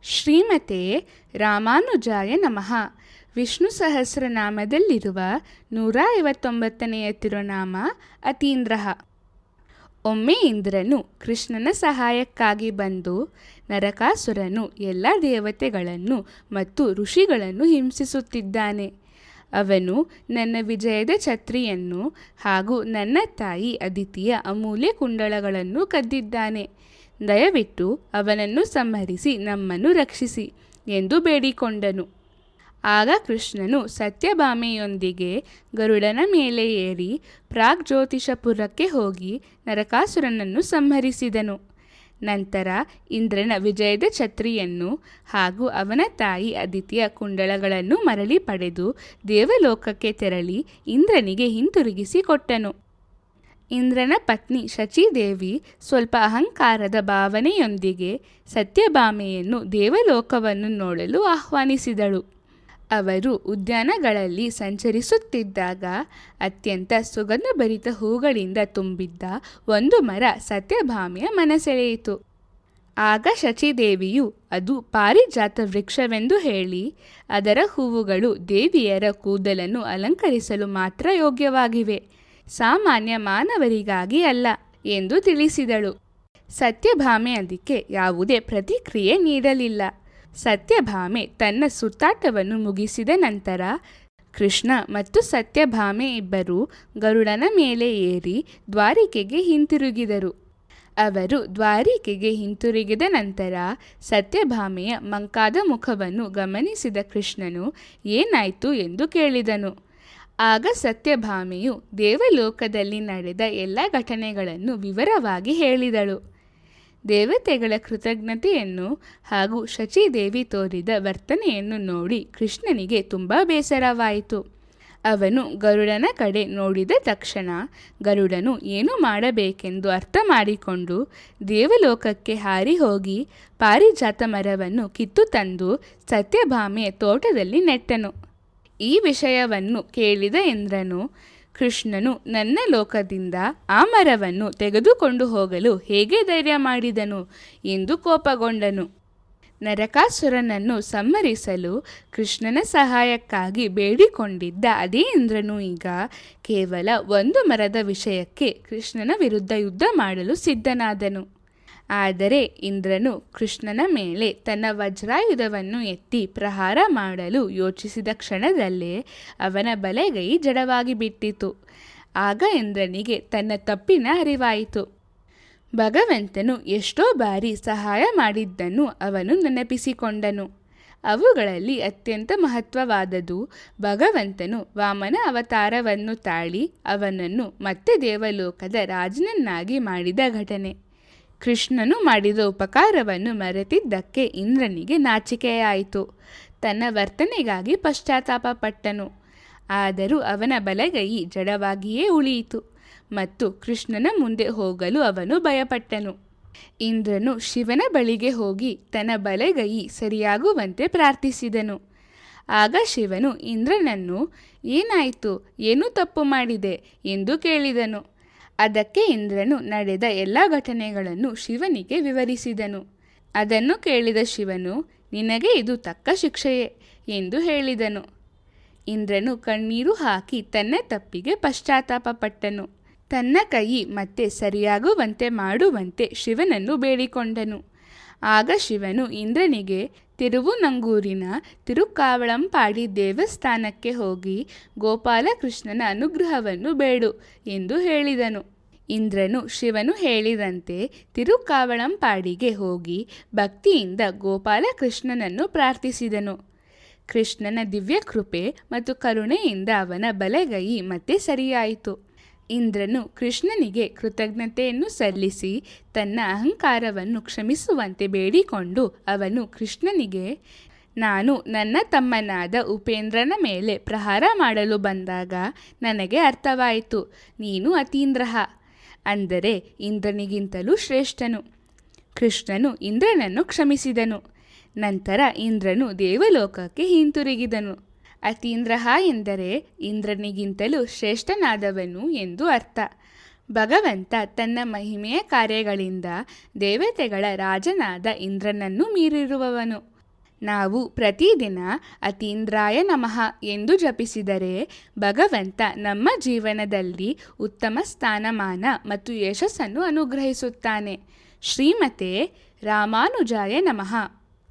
ಶ್ರೀಮತೆ ರಾಮಾನುಜಾಯ ನಮಃ. ವಿಷ್ಣು ಸಹಸ್ರನಾಮದಲ್ಲಿರುವ 159ನೆಯ ತಿರುನಾಮ ಅತೀಂದ್ರ. ಒಮ್ಮೆ ಇಂದ್ರನು ಕೃಷ್ಣನ ಸಹಾಯಕ್ಕಾಗಿ ಬಂದು, ನರಕಾಸುರನು ಎಲ್ಲ ದೇವತೆಗಳನ್ನು ಮತ್ತು ಋಷಿಗಳನ್ನು ಹಿಂಸಿಸುತ್ತಿದ್ದಾನೆ. ಅವನು ನನ್ನ ವಿಜಯದ ಛತ್ರಿಯನ್ನು ಹಾಗೂ ನನ್ನ ತಾಯಿ ಅದಿತಿಯ ಅಮೂಲ್ಯ ಕುಂಡಲಗಳನ್ನು ಕದ್ದಿದ್ದಾನೆ. ದಯವಿಟ್ಟು ಅವನನ್ನು ಸಂಹರಿಸಿ ನಮ್ಮನ್ನು ರಕ್ಷಿಸಿ ಎಂದು ಬೇಡಿಕೊಂಡನು. ಆಗ ಕೃಷ್ಣನು ಸತ್ಯಭಾಮೆಯೊಂದಿಗೆ ಗರುಡನ ಮೇಲೆ ಏರಿ ಪ್ರಾಗ್ಜ್ಯೋತಿಷಪುರಕ್ಕೆ ಹೋಗಿ ನರಕಾಸುರನನ್ನು ಸಂಹರಿಸಿದನು. ನಂತರ ಇಂದ್ರನ ವಿಜಯದ ಛತ್ರಿಯನ್ನು ಹಾಗೂ ಅವನ ತಾಯಿ ಅದಿತಿಯ ಕುಂಡಲಗಳನ್ನು ಮರಳಿ ಪಡೆದು ದೇವಲೋಕಕ್ಕೆ ತೆರಳಿ ಇಂದ್ರನಿಗೆ ಹಿಂತಿರುಗಿಸಿ ಕೊಟ್ಟನು. ಇಂದ್ರನ ಪತ್ನಿ ಶಚೀದೇವಿ ಸ್ವಲ್ಪ ಅಹಂಕಾರದ ಭಾವನೆಯೊಂದಿಗೆ ಸತ್ಯಭಾಮೆಯನ್ನು ದೇವಲೋಕವನ್ನು ನೋಡಲು ಆಹ್ವಾನಿಸಿದಳು. ಅವರು ಉದ್ಯಾನಗಳಲ್ಲಿ ಸಂಚರಿಸುತ್ತಿದ್ದಾಗ ಅತ್ಯಂತ ಸುಗಂಧಭರಿತ ಹೂಗಳಿಂದ ತುಂಬಿದ್ದ ಒಂದು ಮರ ಸತ್ಯಭಾಮೆಯ ಮನಸೆಳೆಯಿತು. ಆಗ ಶಚೀದೇವಿಯು ಅದು ಪಾರಿಜಾತ ವೃಕ್ಷವೆಂದು ಹೇಳಿ, ಅದರ ಹೂವುಗಳು ದೇವಿಯರ ಕೂದಲನ್ನು ಅಲಂಕರಿಸಲು ಮಾತ್ರ ಯೋಗ್ಯವಾಗಿವೆ, ಸಾಮಾನ್ಯ ಮಾನವರಿಗಾಗಿ ಅಲ್ಲ ಎಂದು ತಿಳಿಸಿದಳು. ಸತ್ಯಭಾಮೆ ಅದಕ್ಕೆ ಯಾವುದೇ ಪ್ರತಿಕ್ರಿಯೆ ನೀಡಲಿಲ್ಲ. ಸತ್ಯಭಾಮೆ ತನ್ನ ಸುತ್ತಾಟವನ್ನು ಮುಗಿಸಿದ ನಂತರ ಕೃಷ್ಣ ಮತ್ತು ಸತ್ಯಭಾಮೆ ಇಬ್ಬರೂ ಗರುಡನ ಮೇಲೆ ಏರಿ ದ್ವಾರಿಕೆಗೆ ಹಿಂತಿರುಗಿದರು. ಅವರು ದ್ವಾರಿಕೆಗೆ ಹಿಂತಿರುಗಿದ ನಂತರ ಸತ್ಯಭಾಮೆಯ ಮಂಕಾದ ಮುಖವನ್ನು ಗಮನಿಸಿದ ಕೃಷ್ಣನು ಏನಾಯಿತು ಎಂದು ಕೇಳಿದನು. ಆಗ ಸತ್ಯಭಾಮೆಯು ದೇವಲೋಕದಲ್ಲಿ ನಡೆದ ಎಲ್ಲ ಘಟನೆಗಳನ್ನು ವಿವರವಾಗಿ ಹೇಳಿದಳು. ದೇವತೆಗಳ ಕೃತಜ್ಞತೆಯನ್ನು ಹಾಗೂ ಶಚೀದೇವಿ ತೋರಿದ ವರ್ತನೆಯನ್ನು ನೋಡಿ ಕೃಷ್ಣನಿಗೆ ತುಂಬ ಬೇಸರವಾಯಿತು. ಅವನು ಗರುಡನ ಕಡೆ ನೋಡಿದ ತಕ್ಷಣ ಗರುಡನು ಏನು ಮಾಡಬೇಕೆಂದು ಅರ್ಥ ಮಾಡಿಕೊಂಡು ದೇವಲೋಕಕ್ಕೆ ಹಾರಿ ಹೋಗಿ ಪಾರಿಜಾತ ಮರವನ್ನು ಕಿತ್ತು ತಂದು ಸತ್ಯಭಾಮೆಯ ತೋಟದಲ್ಲಿ ನೆಟ್ಟನು. ಈ ವಿಷಯವನ್ನು ಕೇಳಿದ ಇಂದ್ರನು, ಕೃಷ್ಣನು ನನ್ನ ಲೋಕದಿಂದ ಆ ಮರವನ್ನು ತೆಗೆದುಕೊಂಡು ಹೋಗಲು ಹೇಗೆ ಧೈರ್ಯ ಮಾಡಿದನು ಎಂದು ಕೋಪಗೊಂಡನು. ನರಕಾಸುರನನ್ನು ಸಂಹರಿಸಲು ಕೃಷ್ಣನ ಸಹಾಯಕ್ಕಾಗಿ ಬೇಡಿಕೊಂಡಿದ್ದ ಅದೇ ಇಂದ್ರನು ಈಗ ಕೇವಲ ಒಂದು ಮರದ ವಿಷಯಕ್ಕೆ ಕೃಷ್ಣನ ವಿರುದ್ಧ ಯುದ್ಧ ಮಾಡಲು ಸಿದ್ಧನಾದನು. ಆದರೆ ಇಂದ್ರನು ಕೃಷ್ಣನ ಮೇಲೆ ತನ್ನ ವಜ್ರಾಯುಧವನ್ನು ಎತ್ತಿ ಪ್ರಹಾರ ಮಾಡಲು ಯೋಚಿಸಿದ ಕ್ಷಣದಲ್ಲೇ ಅವನ ಬಲಗೈ ಜಡವಾಗಿ ಬಿಟ್ಟಿತು. ಆಗ ಇಂದ್ರನಿಗೆ ತನ್ನ ತಪ್ಪಿನ ಅರಿವಾಯಿತು. ಭಗವಂತನು ಎಷ್ಟೋ ಬಾರಿ ಸಹಾಯ ಮಾಡಿದ್ದನ್ನು ಅವನು ನೆನಪಿಸಿಕೊಂಡನು. ಅವುಗಳಲ್ಲಿ ಅತ್ಯಂತ ಮಹತ್ವವಾದದ್ದು ಭಗವಂತನು ವಾಮನ ಅವತಾರವನ್ನು ತಾಳಿ ಅವನನ್ನು ಮತ್ತೆ ದೇವಲೋಕದ ರಾಜನನ್ನಾಗಿ ಮಾಡಿದ ಘಟನೆ. ಕೃಷ್ಣನು ಮಾಡಿದ ಉಪಕಾರವನ್ನು ಮರೆತಿದ್ದಕ್ಕೆ ಇಂದ್ರನಿಗೆ ನಾಚಿಕೆಯಾಯಿತು. ತನ್ನ ವರ್ತನೆಗಾಗಿ ಪಶ್ಚಾತ್ತಾಪ ಪಟ್ಟನು. ಆದರೂ ಅವನ ಬಲಗೈ ಜಡವಾಗಿಯೇ ಉಳಿಯಿತು ಮತ್ತು ಕೃಷ್ಣನ ಮುಂದೆ ಹೋಗಲು ಅವನು ಭಯಪಟ್ಟನು. ಇಂದ್ರನು ಶಿವನ ಬಳಿಗೆ ಹೋಗಿ ತನ್ನ ಬಲಗೈ ಸರಿಯಾಗುವಂತೆ ಪ್ರಾರ್ಥಿಸಿದನು. ಆಗ ಶಿವನು ಇಂದ್ರನನ್ನು ಏನಾಯಿತು, ಏನು ತಪ್ಪು ಮಾಡಿದೆ ಎಂದು ಕೇಳಿದನು. ಅದಕ್ಕೆ ಇಂದ್ರನು ನಡೆದ ಎಲ್ಲ ಘಟನೆಗಳನ್ನು ಶಿವನಿಗೆ ವಿವರಿಸಿದನು. ಅದನ್ನು ಕೇಳಿದ ಶಿವನು, ನಿನಗೆ ಇದು ತಕ್ಕ ಶಿಕ್ಷೆಯೇ ಎಂದು ಹೇಳಿದನು. ಇಂದ್ರನು ಕಣ್ಣೀರು ಹಾಕಿ ತನ್ನ ತಪ್ಪಿಗೆ ಪಶ್ಚಾತ್ತಾಪ ಪಟ್ಟನು. ತನ್ನ ಕೈ ಮತ್ತೆ ಸರಿಯಾಗುವಂತೆ ಮಾಡುವಂತೆ ಶಿವನನ್ನು ಬೇಡಿಕೊಂಡನು. ಆಗ ಶಿವನು ಇಂದ್ರನಿಗೆ ತಿರುವುನಂಗೂರಿನ ತಿರುಕ್ಕಾವಳಂಪಾಡಿ ದೇವಸ್ಥಾನಕ್ಕೆ ಹೋಗಿ ಗೋಪಾಲಕೃಷ್ಣನ ಅನುಗ್ರಹವನ್ನು ಬೇಡು ಎಂದು ಹೇಳಿದನು. ಇಂದ್ರನು ಶಿವನು ಹೇಳಿದಂತೆ ತಿರುಕ್ಕಾವಳಂಪಾಡಿಗೆ ಹೋಗಿ ಭಕ್ತಿಯಿಂದ ಗೋಪಾಲಕೃಷ್ಣನನ್ನು ಪ್ರಾರ್ಥಿಸಿದನು. ಕೃಷ್ಣನ ದಿವ್ಯ ಕೃಪೆ ಮತ್ತು ಕರುಣೆಯಿಂದ ಅವನ ಬಲಗೈ ಮತ್ತೆ ಸರಿಯಾಯಿತು. ಇಂದ್ರನು ಕೃಷ್ಣನಿಗೆ ಕೃತಜ್ಞತೆಯನ್ನು ಸಲ್ಲಿಸಿ ತನ್ನ ಅಹಂಕಾರವನ್ನು ಕ್ಷಮಿಸುವಂತೆ ಬೇಡಿಕೊಂಡು ಅವನು ಕೃಷ್ಣನಿಗೆ, ನಾನು ನನ್ನ ತಮ್ಮನಾದ ಉಪೇಂದ್ರನ ಮೇಲೆ ಪ್ರಹಾರ ಮಾಡಲು ಬಂದಾಗ ನನಗೆ ಅರ್ಥವಾಯಿತು, ನೀನು ಅತೀಂದ್ರ ಅಂದರೆ ಇಂದ್ರನಿಗಿಂತಲೂ ಶ್ರೇಷ್ಠನು. ಕೃಷ್ಣನು ಇಂದ್ರನನ್ನು ಕ್ಷಮಿಸಿದನು. ನಂತರ ಇಂದ್ರನು ದೇವಲೋಕಕ್ಕೆ ಹಿಂತಿರುಗಿದನು. ಅತೀಂದ್ರ ಎಂದರೆ ಇಂದ್ರನಿಗಿಂತಲೂ ಶ್ರೇಷ್ಠನಾದವನು ಎಂದು ಅರ್ಥ. ಭಗವಂತ ತನ್ನ ಮಹಿಮೆಯ ಕಾರ್ಯಗಳಿಂದ ದೇವತೆಗಳ ರಾಜನಾದ ಇಂದ್ರನನ್ನು ಮೀರಿರುವವನು. ನಾವು ಪ್ರತಿದಿನ ಅತೀಂದ್ರಾಯ ನಮಃ ಎಂದು ಜಪಿಸಿದರೆ ಭಗವಂತ ನಮ್ಮ ಜೀವನದಲ್ಲಿ ಉತ್ತಮ ಸ್ಥಾನಮಾನ ಮತ್ತು ಯಶಸ್ಸನ್ನು ಅನುಗ್ರಹಿಸುತ್ತಾನೆ. ಶ್ರೀಮತೆ ರಾಮಾನುಜಾಯ ನಮಃ.